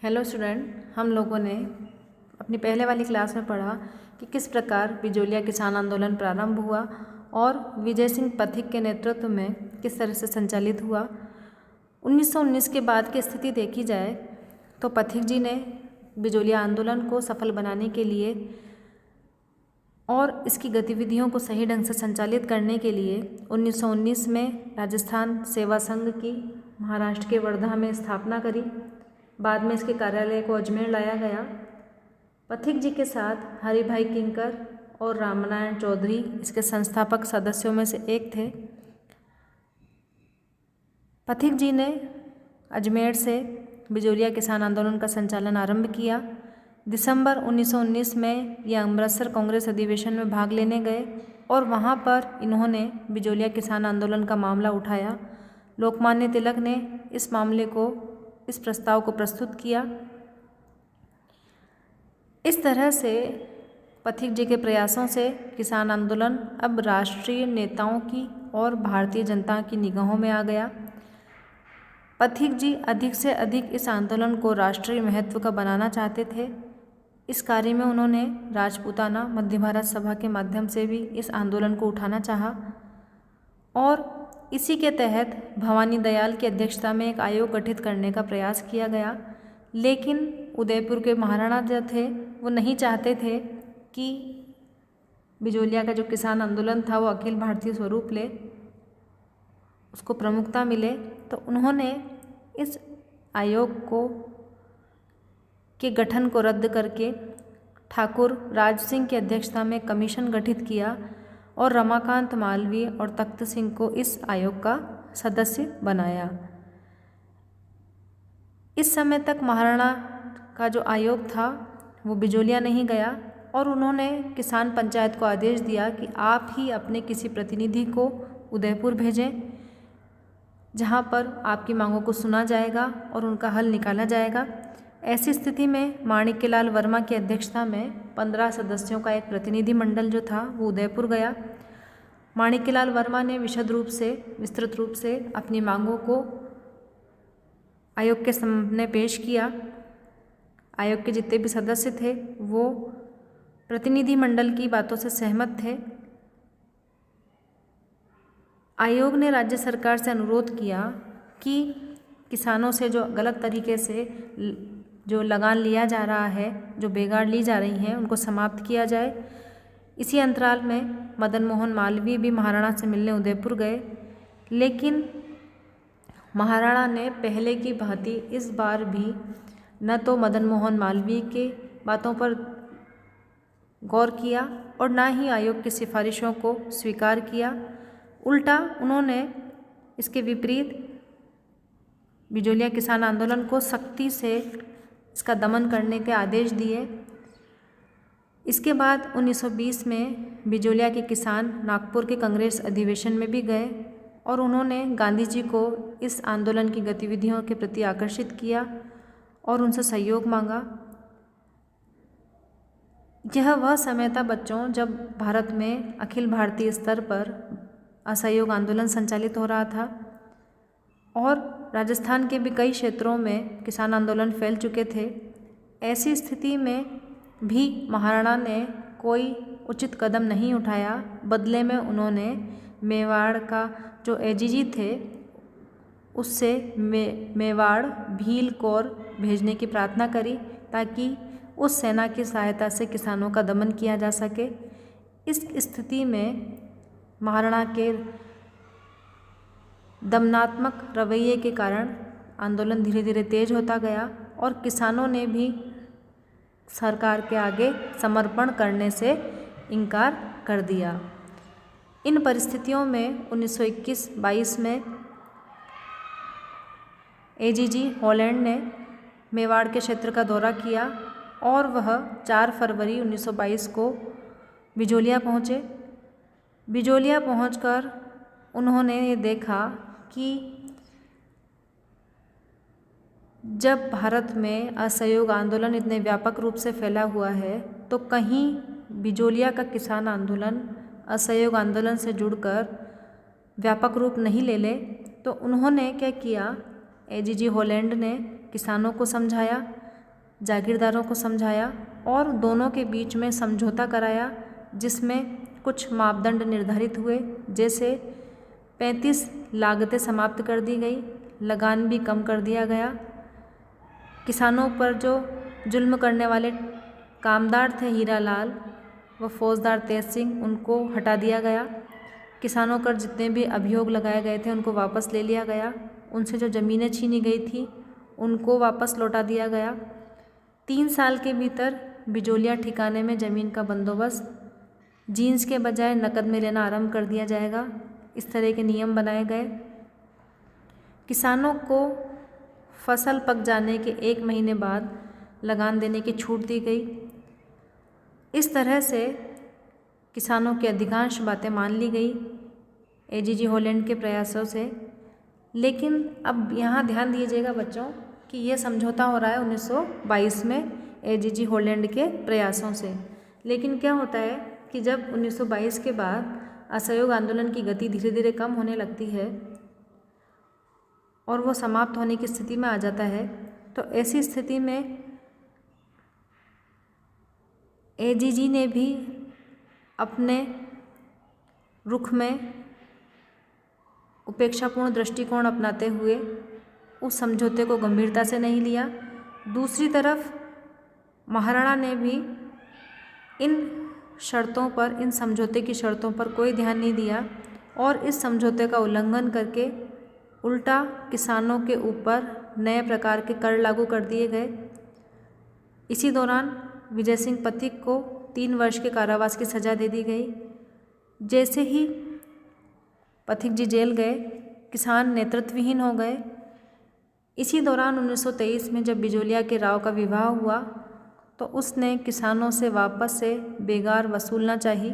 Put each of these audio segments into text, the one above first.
Hello student, हम लोगों ने अपनी पहले वाली क्लास में पढ़ा कि किस प्रकार बिजोलिया किसान आंदोलन प्रारंभ हुआ और विजय सिंह पथिक के नेतृत्व में किस तरह से संचालित हुआ। 1919 के बाद की स्थिति देखी जाए तो पथिक जी ने बिजोलिया आंदोलन को सफल बनाने के लिए और इसकी गतिविधियों को सही ढंग से संचालित करने के लिए 1919 में राजस्थान सेवा संघ की महाराष्ट्र के वर्धा में स्थापना करी। बाद में इसके कार्यालय को अजमेर लाया गया। पथिक जी के साथ हरिभाई किंकर और रामनारायण चौधरी इसके संस्थापक सदस्यों में से एक थे। पथिक जी ने अजमेर से बिजोलिया किसान आंदोलन का संचालन आरंभ किया। दिसंबर 1919 में यह अमृतसर कांग्रेस अधिवेशन में भाग लेने गए और वहाँ पर इन्होंने बिजोलिया किसान आंदोलन का मामला उठाया। लोकमान्य तिलक ने इस प्रस्ताव को प्रस्तुत किया। इस तरह से पथिक जी के प्रयासों से किसान आंदोलन अब राष्ट्रीय नेताओं की और भारतीय जनता की निगाहों में आ गया। पथिक जी अधिक से अधिक इस आंदोलन को राष्ट्रीय महत्व का बनाना चाहते थे। इस कार्य में उन्होंने राजपूताना मध्य भारत सभा के माध्यम से भी इस आंदोलन को उठाना चाहा और इसी के तहत भवानी दयाल की अध्यक्षता में एक आयोग गठित करने का प्रयास किया गया। लेकिन उदयपुर के महाराणा जो थे वो नहीं चाहते थे कि बिजोलिया का जो किसान आंदोलन था वो अखिल भारतीय स्वरूप ले, उसको प्रमुखता मिले। तो उन्होंने इस आयोग के गठन को रद्द करके ठाकुर राज सिंह की अध्यक्षता में कमीशन गठित किया और रमाकांत मालवीय और तख्त सिंह को इस आयोग का सदस्य बनाया। इस समय तक महाराणा का जो आयोग था वो बिजोलिया नहीं गया और उन्होंने किसान पंचायत को आदेश दिया कि आप ही अपने किसी प्रतिनिधि को उदयपुर भेजें, जहाँ पर आपकी मांगों को सुना जाएगा और उनका हल निकाला जाएगा। ऐसी स्थिति में माणिक्यलाल वर्मा की अध्यक्षता में 15 सदस्यों का एक प्रतिनिधि मंडल जो था वो उदयपुर गया। माणिक्यलाल वर्मा ने विस्तृत रूप से अपनी मांगों को आयोग के सामने पेश किया। आयोग के जितने भी सदस्य थे वो प्रतिनिधि मंडल की बातों से सहमत थे। आयोग ने राज्य सरकार से अनुरोध किया कि किसानों से जो गलत तरीके से जो लगान लिया जा रहा है, जो बेगार ली जा रही हैं, उनको समाप्त किया जाए। इसी अंतराल में मदन मोहन मालवीय भी महाराणा से मिलने उदयपुर गए, लेकिन महाराणा ने पहले की भांति इस बार भी न तो मदन मोहन मालवीय के बातों पर गौर किया और न ही आयोग की सिफारिशों को स्वीकार किया। उल्टा उन्होंने इसके विपरीत बिजोलिया किसान आंदोलन को सख्ती से इसका दमन करने के आदेश दिए। इसके बाद 1920 में बिजोलिया के किसान नागपुर के कांग्रेस अधिवेशन में भी गए और उन्होंने गांधी जी को इस आंदोलन की गतिविधियों के प्रति आकर्षित किया और उनसे सहयोग मांगा। यह वह समय था बच्चों जब भारत में अखिल भारतीय स्तर पर असहयोग आंदोलन संचालित हो रहा था और राजस्थान के भी कई क्षेत्रों में किसान आंदोलन फैल चुके थे। ऐसी स्थिति में भी महाराणा ने कोई उचित कदम नहीं उठाया। बदले में उन्होंने मेवाड़ का जो एजीजी थे उससे मेवाड़ भील कौर भेजने की प्रार्थना करी ताकि उस सेना की सहायता से किसानों का दमन किया जा सके। इस स्थिति में महाराणा के दमनात्मक रवैये के कारण आंदोलन धीरे धीरे तेज होता गया और किसानों ने भी सरकार के आगे समर्पण करने से इनकार कर दिया। इन परिस्थितियों में 1921-22 में एजीजी हॉलैंड ने मेवाड़ के क्षेत्र का दौरा किया और वह 4 फरवरी 1922 को बिजोलिया पहुँचे। बिजोलिया पहुंचकर उन्होंने ये देखा कि जब भारत में असहयोग आंदोलन इतने व्यापक रूप से फैला हुआ है तो कहीं बिजोलिया का किसान आंदोलन असहयोग आंदोलन से जुड़कर व्यापक रूप नहीं ले ले। तो उन्होंने क्या किया, एजीजी हॉलैंड ने किसानों को समझाया जागीरदारों को समझाया और दोनों के बीच में समझौता कराया, जिसमें कुछ मापदंड निर्धारित हुए, जैसे 35 लागतें समाप्त कर दी गई, लगान भी कम कर दिया गया, किसानों पर जो जुल्म करने वाले कामदार थे हीरा लाल व फौजदार तेज सिंह, उनको हटा दिया गया, किसानों पर जितने भी अभियोग लगाए गए थे उनको वापस ले लिया गया, उनसे जो ज़मीनें छीनी गई थी उनको वापस लौटा दिया गया। 3 साल के भीतर बिजोलिया ठिकाने में ज़मीन का बंदोबस्त जींस के बजाय नकद में लेना आरंभ कर दिया जाएगा। इस तरह के नियम बनाए गए। किसानों को फसल पक जाने के 1 महीने बाद लगान देने की छूट दी गई। इस तरह से किसानों की अधिकांश बातें मान ली गई एजीजी हॉलैंड के प्रयासों से। लेकिन अब यहाँ ध्यान दीजिएगा बच्चों कि ये समझौता हो रहा है 1922 में एजीजी हॉलैंड के प्रयासों से। लेकिन क्या होता है कि जब 1922 के बाद असहयोग आंदोलन की गति धीरे धीरे कम होने लगती है और वो समाप्त होने की स्थिति में आ जाता है, तो ऐसी स्थिति में एजीजी ने भी अपने रुख में उपेक्षापूर्ण दृष्टिकोण अपनाते हुए उस समझौते को गंभीरता से नहीं लिया। दूसरी तरफ महाराणा ने भी इन शर्तों पर, इन समझौते की शर्तों पर कोई ध्यान नहीं दिया और इस समझौते का उल्लंघन करके उल्टा किसानों के ऊपर नए प्रकार के कर लागू कर दिए गए। इसी दौरान विजय सिंह पथिक को 3 वर्ष के कारावास की सज़ा दे दी गई। जैसे ही पथिक जी जेल गए, किसान नेतृत्वहीन हो गए। इसी दौरान 1923 में जब बिजोलिया के राव का विवाह हुआ तो उसने किसानों से वापस से बेगार वसूलना चाहिए।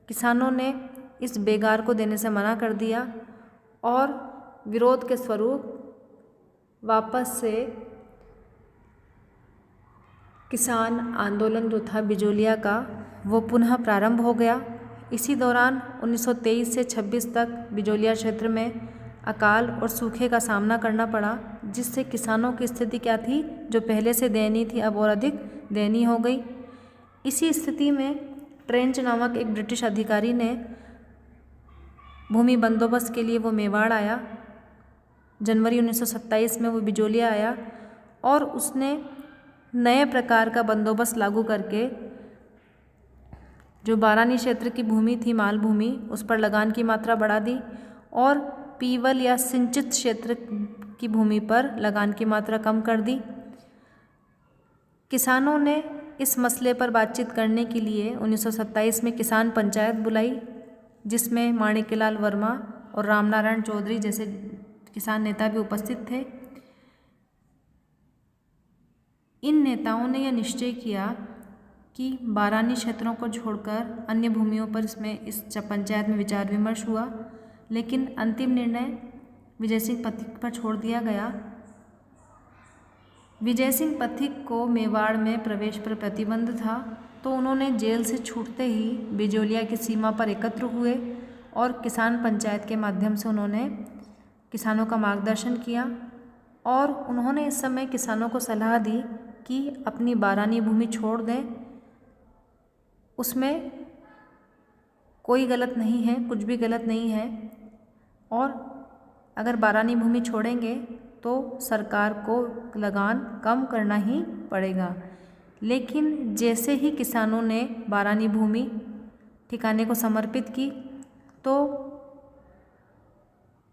किसानों ने इस बेगार को देने से मना कर दिया और विरोध के स्वरूप वापस से किसान आंदोलन जो था बिजोलिया का वो पुनः प्रारंभ हो गया। इसी दौरान 1923 से 26 तक बिजोलिया क्षेत्र में अकाल और सूखे का सामना करना पड़ा, जिससे किसानों की स्थिति क्या थी, जो पहले से दयनीय थी अब और अधिक दयनीय हो गई। इसी स्थिति में ट्रेंच नामक एक ब्रिटिश अधिकारी ने भूमि बंदोबस्त के लिए वो मेवाड़ आया। जनवरी 1927 में वो बिजोलिया आया और उसने नए प्रकार का बंदोबस्त लागू करके जो बारानी क्षेत्र की भूमि थी, माल भूमि, उस पर लगान की मात्रा बढ़ा दी और पीवल या सिंचित क्षेत्र की भूमि पर लगान की मात्रा कम कर दी। किसानों ने इस मसले पर बातचीत करने के लिए 1927 में किसान पंचायत बुलाई, जिसमें माणिक्यलाल वर्मा और रामनारायण चौधरी जैसे किसान नेता भी उपस्थित थे। इन नेताओं ने यह निश्चय किया कि बारानी क्षेत्रों को छोड़कर अन्य भूमियों पर इस पंचायत में विचार विमर्श हुआ, लेकिन अंतिम निर्णय विजय सिंह पथिक पर छोड़ दिया गया। विजय सिंह पथिक को मेवाड़ में प्रवेश पर प्रतिबंध था, तो उन्होंने जेल से छूटते ही बिजोलिया की सीमा पर एकत्र हुए और किसान पंचायत के माध्यम से उन्होंने किसानों का मार्गदर्शन किया और उन्होंने इस समय किसानों को सलाह दी कि अपनी बारानी भूमि छोड़ दें, उसमें कोई गलत नहीं है, कुछ भी गलत नहीं है, और अगर बारानी भूमि छोड़ेंगे तो सरकार को लगान कम करना ही पड़ेगा। लेकिन जैसे ही किसानों ने बारानी भूमि ठिकाने को समर्पित की तो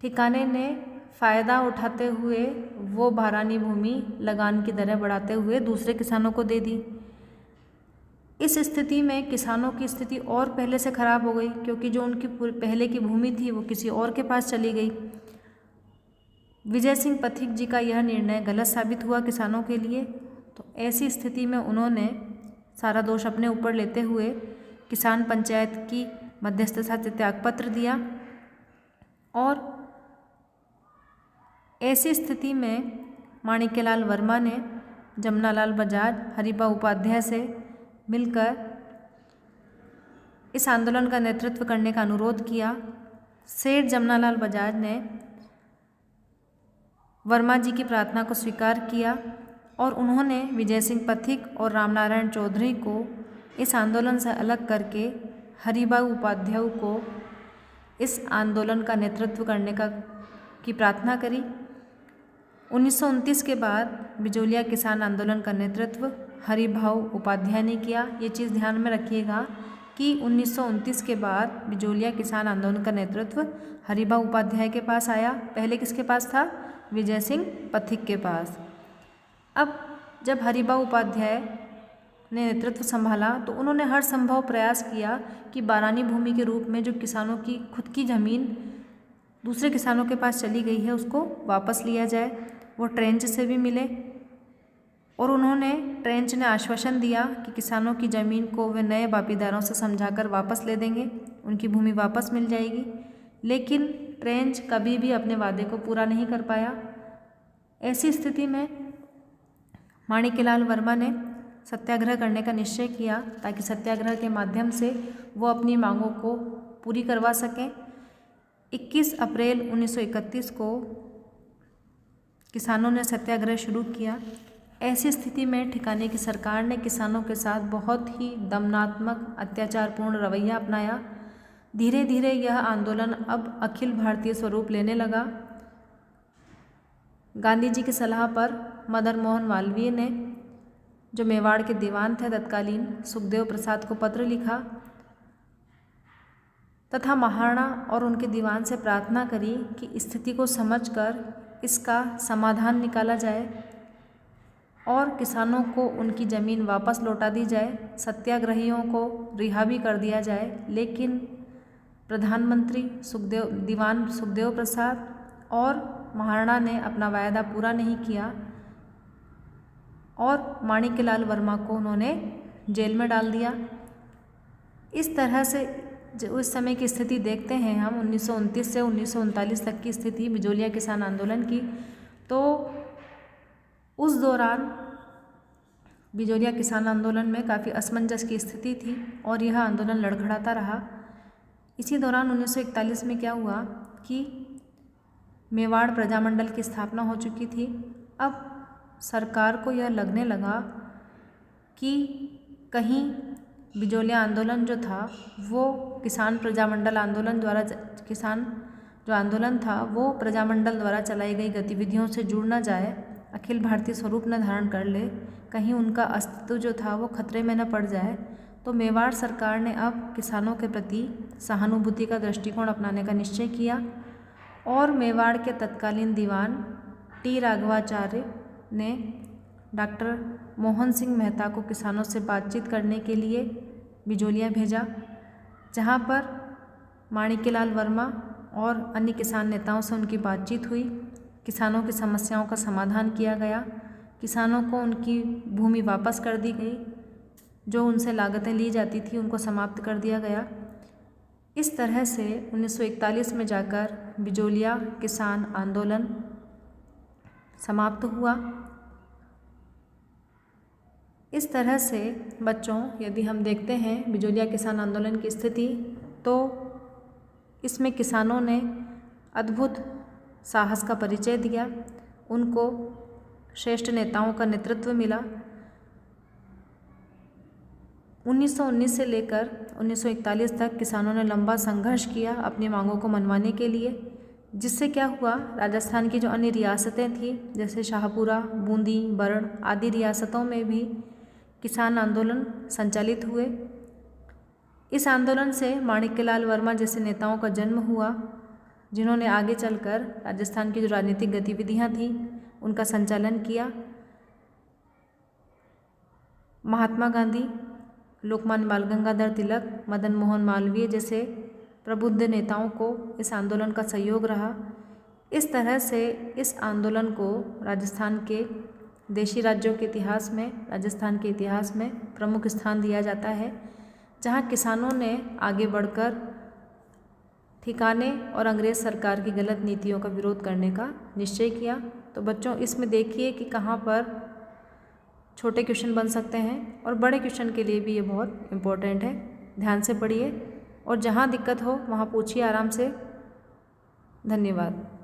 ठिकाने ने फ़ायदा उठाते हुए वो बारानी भूमि लगान की दरें बढ़ाते हुए दूसरे किसानों को दे दी। इस स्थिति में किसानों की स्थिति और पहले से ख़राब हो गई, क्योंकि जो उनकी पहले की भूमि थी वो किसी और के पास चली गई। विजय सिंह पथिक जी का यह निर्णय गलत साबित हुआ किसानों के लिए। तो ऐसी स्थिति में उन्होंने सारा दोष अपने ऊपर लेते हुए किसान पंचायत की मध्यस्थता से त्यागपत्र दिया और ऐसी स्थिति में माणिक्यलाल वर्मा ने जमनालाल बजाज, हरिबा उपाध्याय से मिलकर इस आंदोलन का नेतृत्व करने का अनुरोध किया। सेठ जमनालाल बजाज ने वर्मा जी की प्रार्थना को स्वीकार किया और उन्होंने विजय सिंह पथिक और रामनारायण चौधरी को इस आंदोलन से अलग करके हरिभाऊ उपाध्याय को इस आंदोलन का नेतृत्व करने की प्रार्थना करी। 1929 के बाद बिजोलिया किसान आंदोलन का नेतृत्व हरिभाऊ उपाध्याय ने किया। ये चीज़ ध्यान में रखिएगा कि 1929 के बाद बिजोलिया किसान आंदोलन का नेतृत्व हरिभाऊ उपाध्याय के पास आया। पहले किसके पास था? विजय सिंह पथिक के पास। अब जब हरिभाऊ उपाध्याय ने नेतृत्व संभाला तो उन्होंने हर संभव प्रयास किया कि बारानी भूमि के रूप में जो किसानों की खुद की ज़मीन दूसरे किसानों के पास चली गई है उसको वापस लिया जाए। वो ट्रेंच से भी मिले और उन्होंने ट्रेंच ने आश्वासन दिया कि किसानों की ज़मीन को वे नए वापीदारों से समझाकर वापस ले देंगे, उनकी भूमि वापस मिल जाएगी। लेकिन ट्रेंच कभी भी अपने वादे को पूरा नहीं कर पाया। ऐसी स्थिति में माणिक्यलाल वर्मा ने सत्याग्रह करने का निश्चय किया ताकि सत्याग्रह के माध्यम से वो अपनी मांगों को पूरी करवा सकें। 21 अप्रैल 1931 को किसानों ने सत्याग्रह शुरू किया। ऐसी स्थिति में ठिकाने की सरकार ने किसानों के साथ बहुत ही दमनात्मक अत्याचारपूर्ण रवैया अपनाया। धीरे धीरे यह आंदोलन अब अखिल भारतीय स्वरूप लेने लगा। गांधी जी की सलाह पर मदन मोहन मालवीय ने, जो मेवाड़ के दीवान थे तत्कालीन, सुखदेव प्रसाद को पत्र लिखा तथा महाराणा और उनके दीवान से प्रार्थना करी कि स्थिति को समझकर इसका समाधान निकाला जाए और किसानों को उनकी ज़मीन वापस लौटा दी जाए, सत्याग्रहियों को रिहा भी कर दिया जाए। लेकिन प्रधानमंत्री दीवान सुखदेव प्रसाद और महाराणा ने अपना वायदा पूरा नहीं किया और माणिक्यलाल वर्मा को उन्होंने जेल में डाल दिया। इस तरह से जो उस समय की स्थिति देखते हैं हम 1929 से 1939 तक की स्थिति बिजोलिया किसान आंदोलन की, तो उस दौरान बिजोलिया किसान आंदोलन में काफ़ी असमंजस की स्थिति थी और यह आंदोलन लड़खड़ाता रहा। इसी दौरान 1941 में क्या हुआ कि मेवाड़ प्रजामंडल की स्थापना हो चुकी थी। अब सरकार को यह लगने लगा कि कहीं बिजोलिया आंदोलन जो था वो किसान प्रजामंडल आंदोलन द्वारा किसान जो आंदोलन था वो प्रजामंडल द्वारा चलाई गई गतिविधियों से जुड़ न जाए, अखिल भारतीय स्वरूप न धारण कर ले, कहीं उनका अस्तित्व जो था वो खतरे में न पड़ जाए। तो मेवाड़ सरकार ने अब किसानों के प्रति सहानुभूति का दृष्टिकोण अपनाने का निश्चय किया और मेवाड़ के तत्कालीन दीवान टी राघवाचार्य ने डॉक्टर मोहन सिंह मेहता को किसानों से बातचीत करने के लिए बिजोलिया भेजा, जहां पर माणिक्यलाल वर्मा और अन्य किसान नेताओं से उनकी बातचीत हुई। किसानों की समस्याओं का समाधान किया गया, किसानों को उनकी भूमि वापस कर दी गई, जो उनसे लागतें ली जाती थी उनको समाप्त कर दिया गया। इस तरह से 1941 में जाकर बिजोलिया किसान आंदोलन समाप्त हुआ। इस तरह से बच्चों, यदि हम देखते हैं बिजोलिया किसान आंदोलन की स्थिति, तो इसमें किसानों ने अद्भुत साहस का परिचय दिया, उनको श्रेष्ठ नेताओं का नेतृत्व मिला। 1919 से लेकर 1941 तक किसानों ने लंबा संघर्ष किया अपनी मांगों को मनवाने के लिए, जिससे क्या हुआ, राजस्थान की जो अन्य रियासतें थीं जैसे शाहपुरा, बूंदी, बरण आदि रियासतों में भी किसान आंदोलन संचालित हुए। इस आंदोलन से माणिक्यलाल वर्मा जैसे नेताओं का जन्म हुआ, जिन्होंने आगे चलकर राजस्थान की जो राजनीतिक गतिविधियां थीं उनका संचालन किया। महात्मा गांधी, लोकमान्य बाल गंगाधर तिलक, मदन मोहन मालवीय जैसे प्रबुद्ध नेताओं को इस आंदोलन का सहयोग रहा। इस तरह से इस आंदोलन को राजस्थान के देशी राज्यों के इतिहास में, राजस्थान के इतिहास में प्रमुख स्थान दिया जाता है, जहां किसानों ने आगे बढ़कर ठिकाने और अंग्रेज़ सरकार की गलत नीतियों का विरोध करने का निश्चय किया। तो बच्चों, इसमें देखिए कि कहाँ पर छोटे क्वेश्चन बन सकते हैं और बड़े क्वेश्चन के लिए भी ये बहुत इम्पोर्टेंट है। ध्यान से पढ़िए और जहाँ दिक्कत हो वहाँ पूछिए आराम से। धन्यवाद।